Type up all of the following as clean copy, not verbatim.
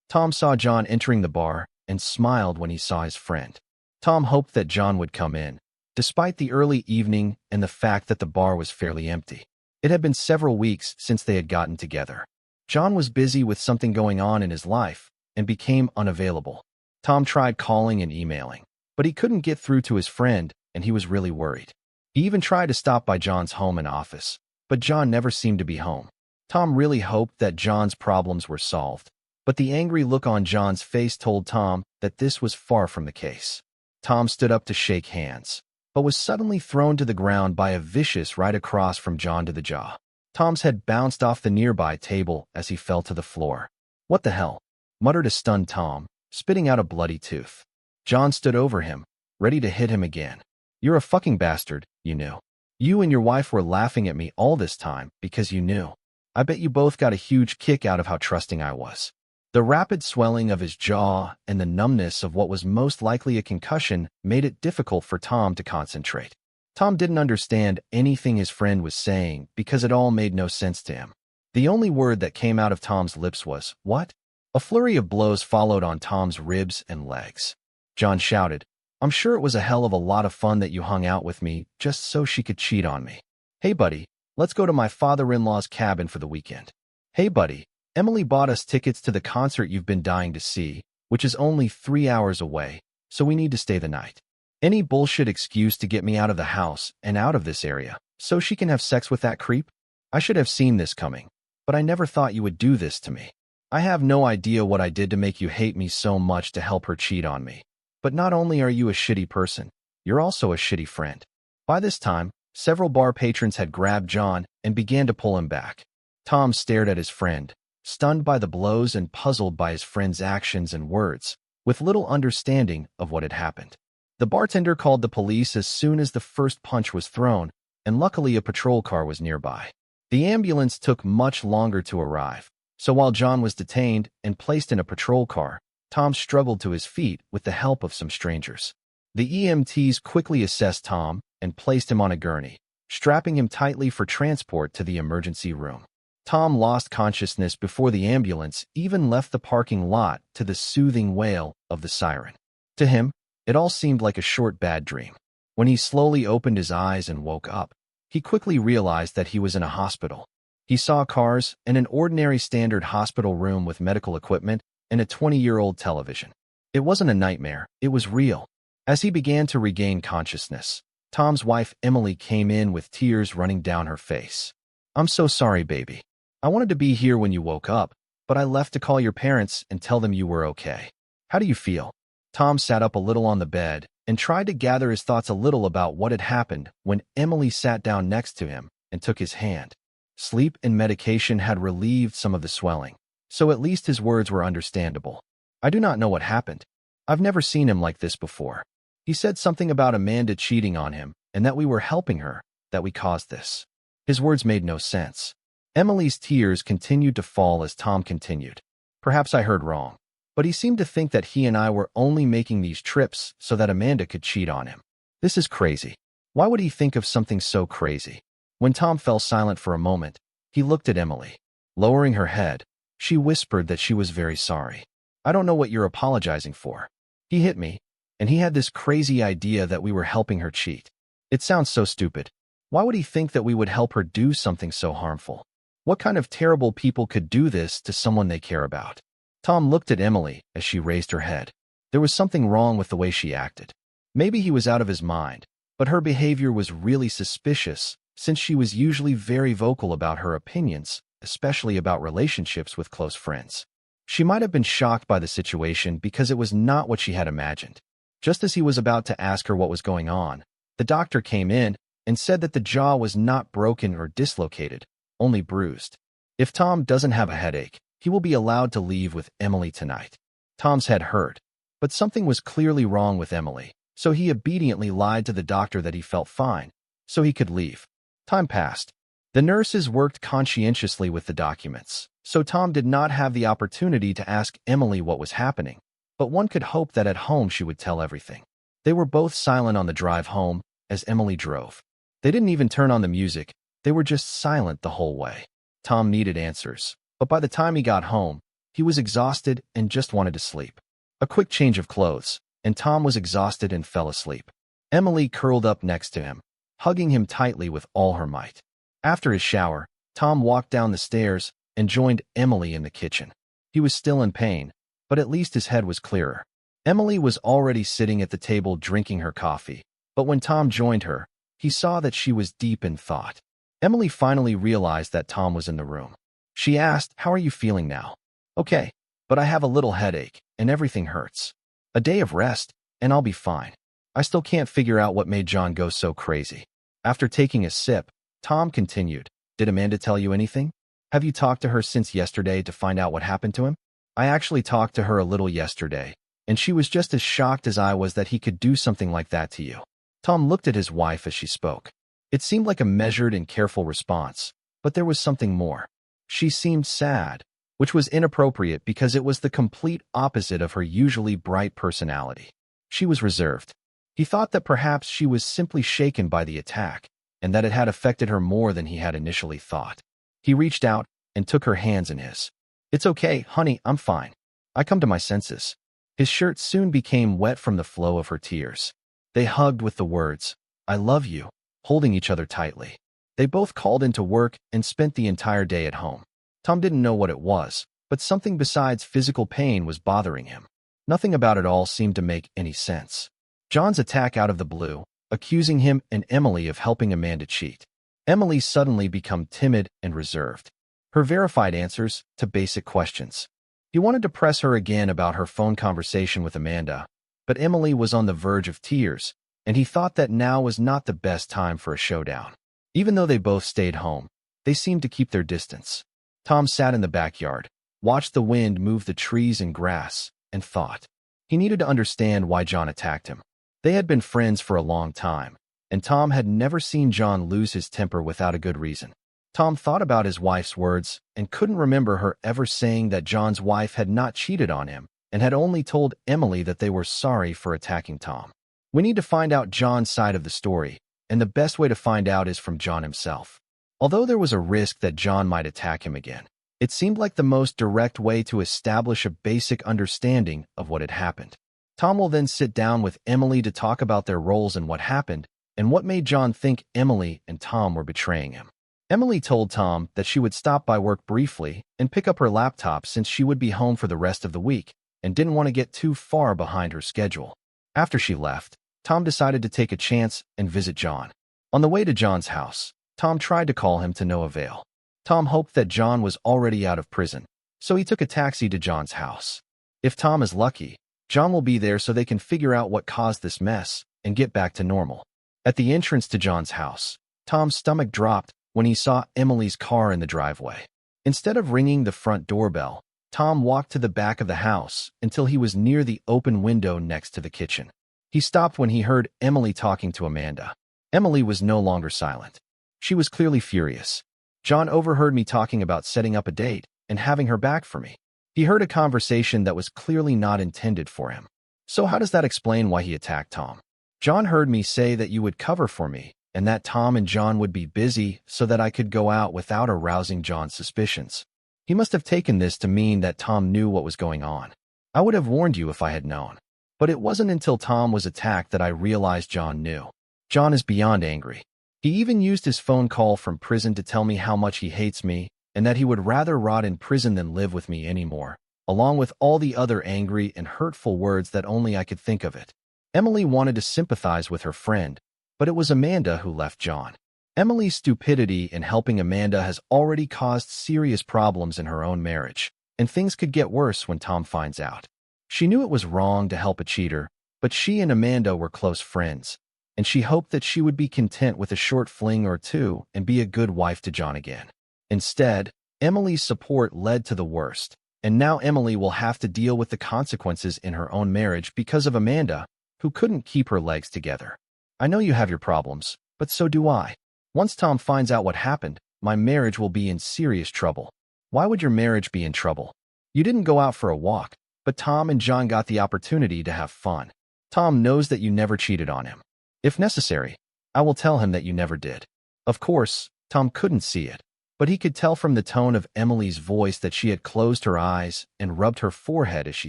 Tom saw John entering the bar and smiled when he saw his friend. Tom hoped that John would come in, despite the early evening and the fact that the bar was fairly empty. It had been several weeks since they had gotten together. John was busy with something going on in his life and became unavailable. Tom tried calling and emailing, but he couldn't get through to his friend, and he was really worried. He even tried to stop by John's home and office, but John never seemed to be home. Tom really hoped that John's problems were solved, but the angry look on John's face told Tom that this was far from the case. Tom stood up to shake hands, but was suddenly thrown to the ground by a vicious right across from John to the jaw. Tom's head bounced off the nearby table as he fell to the floor. "What the hell?" muttered a stunned Tom, spitting out a bloody tooth. John stood over him, ready to hit him again. "You're a fucking bastard, you knew. You and your wife were laughing at me all this time because you knew. I bet you both got a huge kick out of how trusting I was." The rapid swelling of his jaw and the numbness of what was most likely a concussion made it difficult for Tom to concentrate. Tom didn't understand anything his friend was saying because it all made no sense to him. The only word that came out of Tom's lips was, "What?" A flurry of blows followed on Tom's ribs and legs. John shouted, "I'm sure it was a hell of a lot of fun that you hung out with me just so she could cheat on me. Hey, buddy, let's go to my father-in-law's cabin for the weekend. Hey, buddy, Emily bought us tickets to the concert you've been dying to see, which is only 3 hours away, so we need to stay the night." Any bullshit excuse to get me out of the house and out of this area, so she can have sex with that creep? I should have seen this coming, but I never thought you would do this to me. I have no idea what I did to make you hate me so much to help her cheat on me. But not only are you a shitty person, you're also a shitty friend. By this time, several bar patrons had grabbed John and began to pull him back. Tom stared at his friend, stunned by the blows and puzzled by his friend's actions and words, with little understanding of what had happened. The bartender called the police as soon as the first punch was thrown, and luckily a patrol car was nearby. The ambulance took much longer to arrive, so while John was detained and placed in a patrol car, Tom struggled to his feet with the help of some strangers. The EMTs quickly assessed Tom and placed him on a gurney, strapping him tightly for transport to the emergency room. Tom lost consciousness before the ambulance even left the parking lot to the soothing wail of the siren. To him, it all seemed like a short bad dream. When he slowly opened his eyes and woke up, he quickly realized that he was in a hospital. He saw cars and an ordinary standard hospital room with medical equipment and a 20-year-old television. It wasn't a nightmare, it was real. As he began to regain consciousness, Tom's wife Emily came in with tears running down her face. "I'm so sorry, baby. I wanted to be here when you woke up, but I left to call your parents and tell them you were okay. How do you feel?" Tom sat up a little on the bed and tried to gather his thoughts a little about what had happened when Emily sat down next to him and took his hand. Sleep and medication had relieved some of the swelling, so at least his words were understandable. "I do not know what happened. I've never seen him like this before. He said something about Amanda cheating on him and that we were helping her, that we caused this." His words made no sense. Emily's tears continued to fall as Tom continued. "Perhaps I heard wrong, but he seemed to think that he and I were only making these trips so that Amanda could cheat on him. This is crazy. Why would he think of something so crazy?" When Tom fell silent for a moment, he looked at Emily. Lowering her head, she whispered that she was very sorry. "I don't know what you're apologizing for. He hit me, and he had this crazy idea that we were helping her cheat. It sounds so stupid. Why would he think that we would help her do something so harmful? What kind of terrible people could do this to someone they care about?" Tom looked at Emily as she raised her head. There was something wrong with the way she acted. Maybe he was out of his mind, but her behavior was really suspicious since she was usually very vocal about her opinions, especially about relationships with close friends. She might have been shocked by the situation because it was not what she had imagined. Just as he was about to ask her what was going on, the doctor came in and said that the jaw was not broken or dislocated, only bruised. If Tom doesn't have a headache, he will be allowed to leave with Emily tonight. Tom's head hurt, but something was clearly wrong with Emily, so he obediently lied to the doctor that he felt fine, so he could leave. Time passed. The nurses worked conscientiously with the documents, so Tom did not have the opportunity to ask Emily what was happening, but one could hope that at home she would tell everything. They were both silent on the drive home as Emily drove. They didn't even turn on the music, they were just silent the whole way. Tom needed answers, but by the time he got home, He was exhausted and just wanted to sleep. A quick change of clothes, and Tom was exhausted and fell asleep. Emily curled up next to him, hugging him tightly with all her might. After his shower, Tom walked down the stairs and joined Emily in the kitchen. He was still in pain, but at least his head was clearer. Emily was already sitting at the table drinking her coffee, but when Tom joined her, he saw that she was deep in thought. Emily finally realized that Tom was in the room. She asked, "How are you feeling now?" "Okay, but I have a little headache, and everything hurts. A day of rest, and I'll be fine. I still can't figure out what made John go so crazy." After taking a sip, Tom continued, "Did Amanda tell you anything? Have you talked to her since yesterday to find out what happened to him?" "I actually talked to her a little yesterday, and she was just as shocked as I was that he could do something like that to you." Tom looked at his wife as she spoke. It seemed like a measured and careful response, but there was something more. She seemed sad, which was inappropriate because it was the complete opposite of her usually bright personality. She was reserved. He thought that perhaps she was simply shaken by the attack, and that it had affected her more than he had initially thought. He reached out and took her hands in his. "It's okay, honey, I'm fine. I come to my senses." His shirt soon became wet from the flow of her tears. They hugged with the words, "I love you," holding each other tightly. They both called into work and spent the entire day at home. Tom didn't know what it was, but something besides physical pain was bothering him. Nothing about it all seemed to make any sense. John's attack out of the blue, accusing him and Emily of helping Amanda cheat. Emily suddenly became timid and reserved. Her verified answers to basic questions. He wanted to press her again about her phone conversation with Amanda, but Emily was on the verge of tears, and he thought that now was not the best time for a showdown. Even though they both stayed home, they seemed to keep their distance. Tom sat in the backyard, watched the wind move the trees and grass, and thought. He needed to understand why John attacked him. They had been friends for a long time, and Tom had never seen John lose his temper without a good reason. Tom thought about his wife's words and couldn't remember her ever saying that John's wife had not cheated on him and had only told Emily that they were sorry for attacking Tom. We need to find out John's side of the story, and the best way to find out is from John himself. Although there was a risk that John might attack him again, it seemed like the most direct way to establish a basic understanding of what had happened. Tom will then sit down with Emily to talk about their roles and what happened, and what made John think Emily and Tom were betraying him. Emily told Tom that she would stop by work briefly and pick up her laptop since she would be home for the rest of the week and didn't want to get too far behind her schedule. After she left, Tom decided to take a chance and visit John. On the way to John's house, Tom tried to call him to no avail. Tom hoped that John was already out of prison, so he took a taxi to John's house. If Tom is lucky, John will be there so they can figure out what caused this mess and get back to normal. At the entrance to John's house, Tom's stomach dropped when he saw Emily's car in the driveway. Instead of ringing the front doorbell, Tom walked to the back of the house until he was near the open window next to the kitchen. He stopped when he heard Emily talking to Amanda. Emily was no longer silent. She was clearly furious. "John overheard me talking about setting up a date and having her back for me. He heard a conversation that was clearly not intended for him. So how does that explain why he attacked Tom? John heard me say that you would cover for me and that Tom and John would be busy so that I could go out without arousing John's suspicions. He must have taken this to mean that Tom knew what was going on. I would have warned you if I had known. But it wasn't until Tom was attacked that I realized John knew. John is beyond angry. He even used his phone call from prison to tell me how much he hates me and that he would rather rot in prison than live with me anymore, along with all the other angry and hurtful words that only I could think of it." Emily wanted to sympathize with her friend, but it was Amanda who left John. Emily's stupidity in helping Amanda has already caused serious problems in her own marriage, and things could get worse when Tom finds out. She knew it was wrong to help a cheater, but she and Amanda were close friends, and she hoped that she would be content with a short fling or two and be a good wife to John again. Instead, Emily's support led to the worst, and now Emily will have to deal with the consequences in her own marriage because of Amanda, who couldn't keep her legs together. "I know you have your problems, but so do I. Once Tom finds out what happened, my marriage will be in serious trouble." "Why would your marriage be in trouble? You didn't go out for a walk, but Tom and John got the opportunity to have fun. Tom knows that you never cheated on him. If necessary, I will tell him that you never did." Of course, Tom couldn't see it, But he could tell from the tone of Emily's voice that she had closed her eyes and rubbed her forehead as she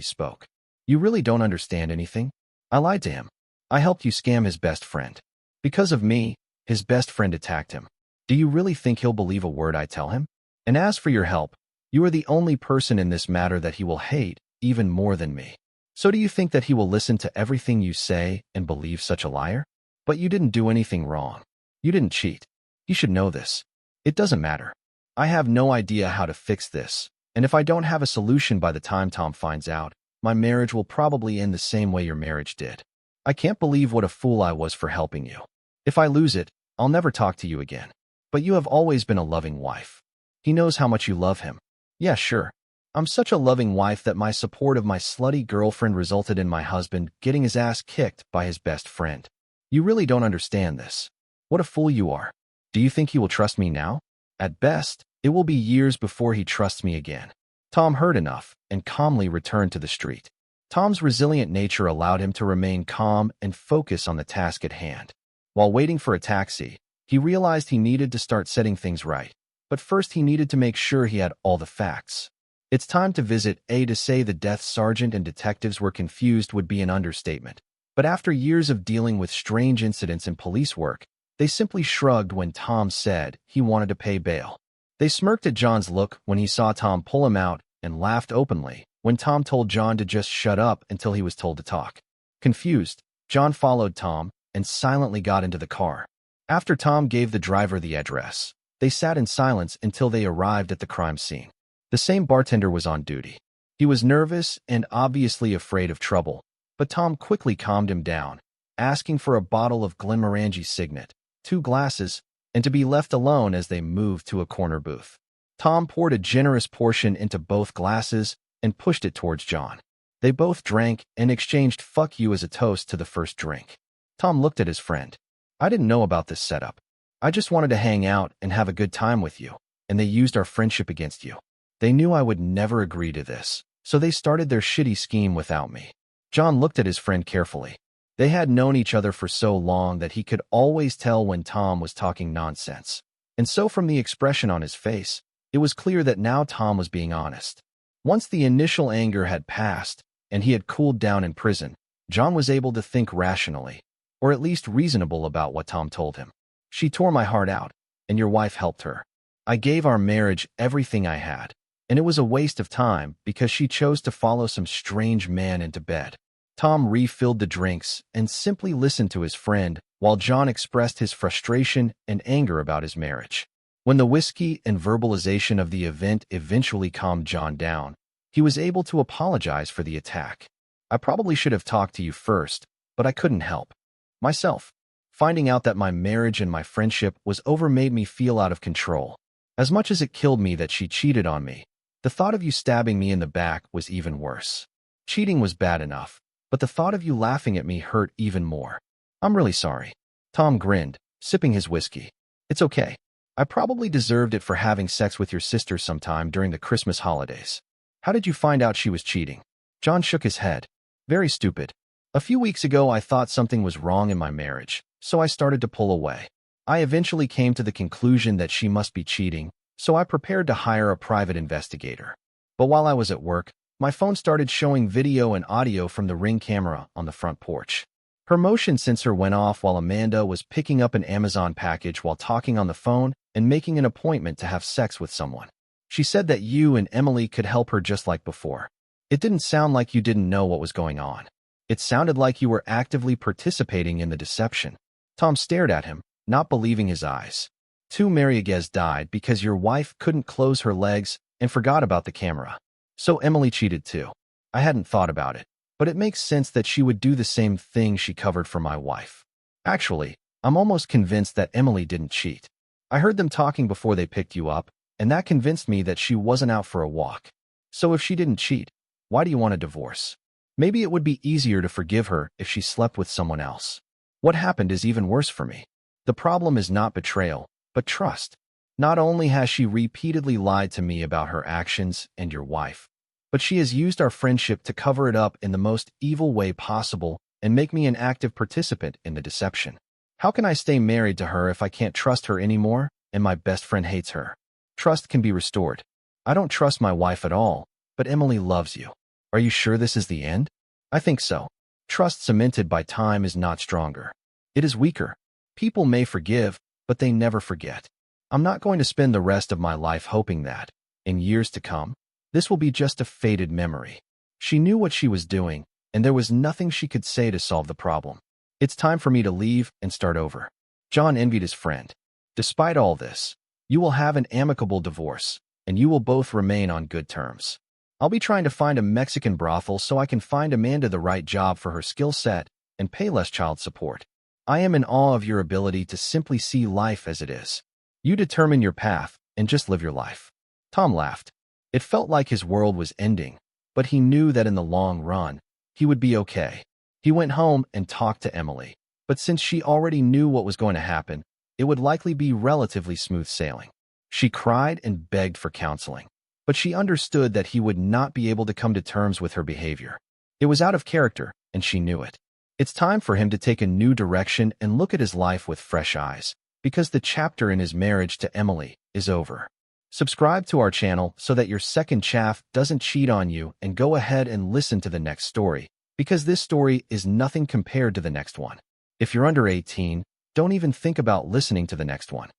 spoke. You really don't understand anything? I lied to him. I helped you scam his best friend. Because of me, his best friend attacked him. Do you really think he'll believe a word I tell him? And as for your help, you are the only person in this matter that he will hate, even more than me. So do you think that he will listen to everything you say and believe such a liar? But you didn't do anything wrong. You didn't cheat. You should know this. It doesn't matter. I have no idea how to fix this, and if I don't have a solution by the time Tom finds out, my marriage will probably end the same way your marriage did. I can't believe what a fool I was for helping you. If I lose it, I'll never talk to you again. But you have always been a loving wife. He knows how much you love him. Yeah, sure. I'm such a loving wife that my support of my slutty girlfriend resulted in my husband getting his ass kicked by his best friend. You really don't understand this. What a fool you are. Do you think he will trust me now? At best, it will be years before he trusts me again. Tom heard enough and calmly returned to the street. Tom's resilient nature allowed him to remain calm and focus on the task at hand. While waiting for a taxi, he realized he needed to start setting things right. But first he needed to make sure he had all the facts. It's time to visit A. To say the death sergeant and detectives were confused would be an understatement. But after years of dealing with strange incidents in police work, they simply shrugged when Tom said he wanted to pay bail. They smirked at John's look when he saw Tom pull him out and laughed openly when Tom told John to just shut up until he was told to talk. Confused, John followed Tom and silently got into the car. After Tom gave the driver the address, they sat in silence until they arrived at the crime scene. The same bartender was on duty. He was nervous and obviously afraid of trouble, but Tom quickly calmed him down, asking for a bottle of Glenmorangie Signet, 2 glasses, and to be left alone as they moved to a corner booth. Tom poured a generous portion into both glasses and pushed it towards John. They both drank and exchanged "fuck you" as a toast to the first drink. Tom looked at his friend. I didn't know about this setup. I just wanted to hang out and have a good time with you, and they used our friendship against you. They knew I would never agree to this, so they started their shitty scheme without me. John looked at his friend carefully. They had known each other for so long that he could always tell when Tom was talking nonsense. And so from the expression on his face, it was clear that now Tom was being honest. Once the initial anger had passed, and he had cooled down in prison, John was able to think rationally, or at least reasonable about what Tom told him. She tore my heart out, and your wife helped her. I gave our marriage everything I had, and it was a waste of time because she chose to follow some strange man into bed. Tom refilled the drinks and simply listened to his friend while John expressed his frustration and anger about his marriage. When the whiskey and verbalization of the event eventually calmed John down, he was able to apologize for the attack. I probably should have talked to you first, but I couldn't help myself. Finding out that my marriage and my friendship was over made me feel out of control. As much as it killed me that she cheated on me, the thought of you stabbing me in the back was even worse. Cheating was bad enough, but the thought of you laughing at me hurt even more. I'm really sorry. Tom grinned, sipping his whiskey. It's okay. I probably deserved it for having sex with your sister sometime during the Christmas holidays. How did you find out she was cheating? John shook his head. Very stupid. A few weeks ago I thought something was wrong in my marriage, so I started to pull away. I eventually came to the conclusion that she must be cheating, so I prepared to hire a private investigator. But while I was at work, my phone started showing video and audio from the Ring camera on the front porch. Her motion sensor went off while Amanda was picking up an Amazon package while talking on the phone and making an appointment to have sex with someone. She said that you and Emily could help her just like before. It didn't sound like you didn't know what was going on. It sounded like you were actively participating in the deception. Tom stared at him, not believing his eyes. 2 Mariegues died because your wife couldn't close her legs and forgot about the camera. So Emily cheated too. I hadn't thought about it, but it makes sense that she would do the same thing she covered for my wife. Actually, I'm almost convinced that Emily didn't cheat. I heard them talking before they picked you up, and that convinced me that she wasn't out for a walk. So if she didn't cheat, why do you want a divorce? Maybe it would be easier to forgive her if she slept with someone else. What happened is even worse for me. The problem is not betrayal, but trust. Not only has she repeatedly lied to me about her actions and your wife, but she has used our friendship to cover it up in the most evil way possible and make me an active participant in the deception. How can I stay married to her if I can't trust her anymore and my best friend hates her? Trust can be restored. I don't trust my wife at all, but Emily loves you. Are you sure this is the end? I think so. Trust cemented by time is not stronger. It is weaker. People may forgive, but they never forget. I'm not going to spend the rest of my life hoping that, in years to come, this will be just a faded memory. She knew what she was doing, and there was nothing she could say to solve the problem. It's time for me to leave and start over. John envied his friend. Despite all this, you will have an amicable divorce, and you will both remain on good terms. I'll be trying to find a Mexican brothel so I can find Amanda the right job for her skill set and pay less child support. I am in awe of your ability to simply see life as it is. You determine your path and just live your life. Tom laughed. It felt like his world was ending, but he knew that in the long run, he would be okay. He went home and talked to Emily, but since she already knew what was going to happen, it would likely be relatively smooth sailing. She cried and begged for counseling, but she understood that he would not be able to come to terms with her behavior. It was out of character, and she knew it. It's time for him to take a new direction and look at his life with fresh eyes, because the chapter in his marriage to Emily is over. Subscribe to our channel so that your second chaff doesn't cheat on you, and go ahead and listen to the next story, because this story is nothing compared to the next one. If you're under 18, don't even think about listening to the next one.